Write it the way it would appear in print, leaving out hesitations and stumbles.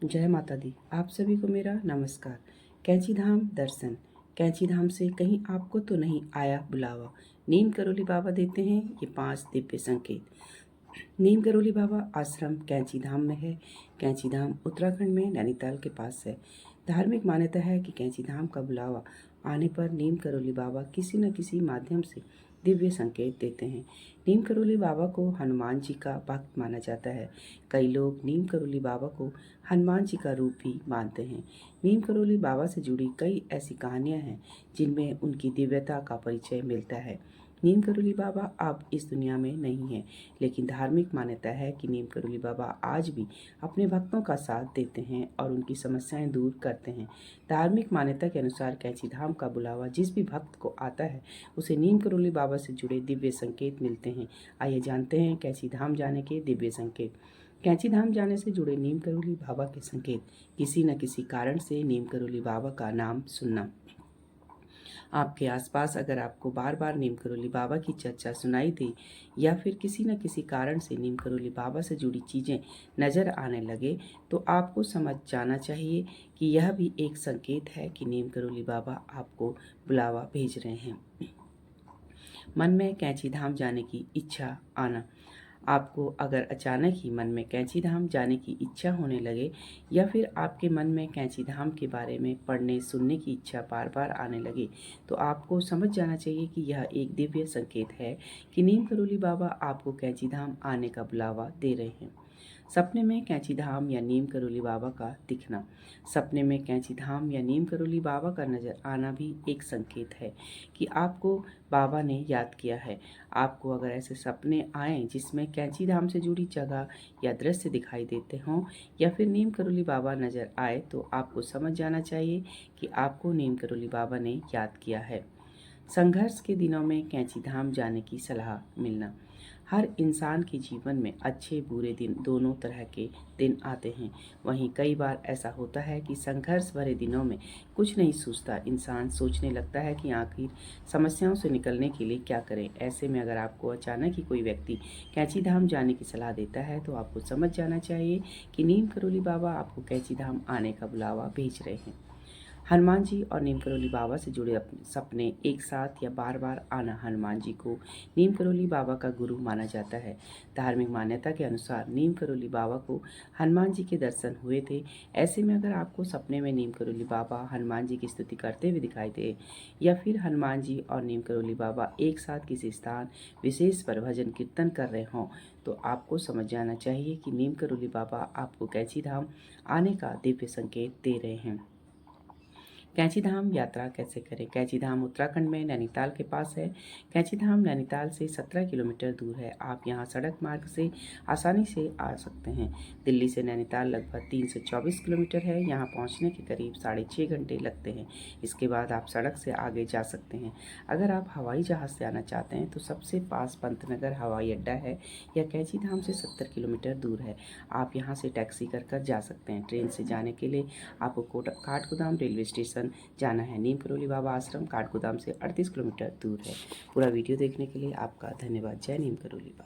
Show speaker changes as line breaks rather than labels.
जय माता दी। आप सभी को मेरा नमस्कार। कैंची धाम दर्शन। कैंची धाम से कहीं आपको तो नहीं आया बुलावा। नीम करोली बाबा देते हैं ये 5 दिव्य संकेत। नीम करोली बाबा आश्रम कैंची धाम में है। कैंची धाम उत्तराखंड में नैनीताल के पास है। धार्मिक मान्यता है कि कैंची धाम का बुलावा आने पर नीम करोली बाबा किसी न किसी माध्यम से दिव्य संकेत देते हैं। नीम करोली बाबा को हनुमान जी का भक्त माना जाता है। कई लोग नीम करोली बाबा को हनुमान जी का रूप भी मानते हैं। नीम करोली बाबा से जुड़ी कई ऐसी कहानियां हैं जिनमें उनकी दिव्यता का परिचय मिलता है। नीम करोली बाबा अब इस दुनिया में नहीं है, लेकिन धार्मिक मान्यता है कि नीम करोली बाबा आज भी अपने भक्तों का साथ देते हैं और उनकी समस्याएं दूर करते हैं। धार्मिक मान्यता के अनुसार कैंची धाम का बुलावा जिस भी भक्त को आता है उसे नीम करोली बाबा से जुड़े दिव्य संकेत मिलते हैं। आइए जानते हैं कैंची धाम जाने के दिव्य संकेत। कैंची धाम जाने से जुड़े नीम करोली बाबा के संकेत। किसी न किसी कारण से नीम करोली बाबा का नाम सुनना। आपके आसपास अगर आपको बार बार नीम करोली बाबा की चर्चा सुनाई दे या फिर किसी न किसी कारण से नीम करोली बाबा से जुड़ी चीज़ें नज़र आने लगे तो आपको समझ जाना चाहिए कि यह भी एक संकेत है कि नीम करोली बाबा आपको बुलावा भेज रहे हैं। मन में कैंची धाम जाने की इच्छा आना। आपको अगर अचानक ही मन में कैंची धाम जाने की इच्छा होने लगे या फिर आपके मन में कैंची धाम के बारे में पढ़ने सुनने की इच्छा बार बार आने लगे तो आपको समझ जाना चाहिए कि यह एक दिव्य संकेत है कि नीम करोली बाबा आपको कैंची धाम आने का बुलावा दे रहे हैं। सपने में कैंची धाम या नीम करोली बाबा का दिखना। सपने में कैंची धाम या नीम करोली बाबा का नज़र आना भी एक संकेत है कि आपको बाबा ने याद किया है। आपको अगर ऐसे सपने आएँ जिसमें कैंची धाम से जुड़ी जगह या दृश्य दिखाई देते हों या फिर नीम करोली बाबा नज़र आए तो आपको समझ जाना चाहिए कि आपको नीम करोली बाबा ने याद किया है। संघर्ष के दिनों में कैंची धाम जाने की सलाह मिलना। हर इंसान के जीवन में अच्छे बुरे दिन दोनों तरह के दिन आते हैं। वहीं कई बार ऐसा होता है कि संघर्ष भरे दिनों में कुछ नहीं सूझता। इंसान सोचने लगता है कि आखिर समस्याओं से निकलने के लिए क्या करें। ऐसे में अगर आपको अचानक ही कोई व्यक्ति कैंची धाम जाने की सलाह देता है तो आपको समझ जाना चाहिए कि नीम करोली बाबा आपको कैंची धाम आने का बुलावा भेज रहे हैं। हनुमान जी और नीम करोली बाबा से जुड़े अपने सपने एक साथ या बार बार आना। हनुमान जी को नीम करोली बाबा का गुरु माना जाता है। धार्मिक मान्यता के अनुसार नीम करोली बाबा को हनुमान जी के दर्शन हुए थे। ऐसे में अगर आपको सपने में नीम करोली बाबा हनुमान जी की स्तुति करते हुए दिखाई दे या फिर हनुमान जी और नीम करोली बाबा एक साथ किसी स्थान विशेष पर भजन कीर्तन कर रहे हों तो आपको समझ जाना चाहिए कि नीम करोली बाबा आपको कैंची धाम आने का दिव्य संकेत दे रहे हैं। कैंची धाम यात्रा कैसे करें। कैंची धाम उत्तराखंड में नैनीताल के पास है। कैंची धाम नैनीताल से 17 किलोमीटर दूर है। आप यहां सड़क मार्ग से आसानी से आ सकते हैं। दिल्ली से नैनीताल लगभग 324 किलोमीटर है। यहां पहुंचने के करीब 6.5 घंटे लगते हैं। इसके बाद आप सड़क से आगे जा सकते हैं। अगर आप हवाई जहाज़ से आना चाहते हैं तो सबसे पास पंतनगर हवाई अड्डा है। यह कैंची धाम से 70 किलोमीटर दूर है। आप यहां से टैक्सी कर जा सकते हैं। ट्रेन से जाने के लिए आपको काठगोदाम रेलवे स्टेशन जाना है। नीम करोली बाबा आश्रम काठगोदाम से 38 किलोमीटर दूर है। पूरा वीडियो देखने के लिए आपका धन्यवाद। जय नीम करोली बाबा।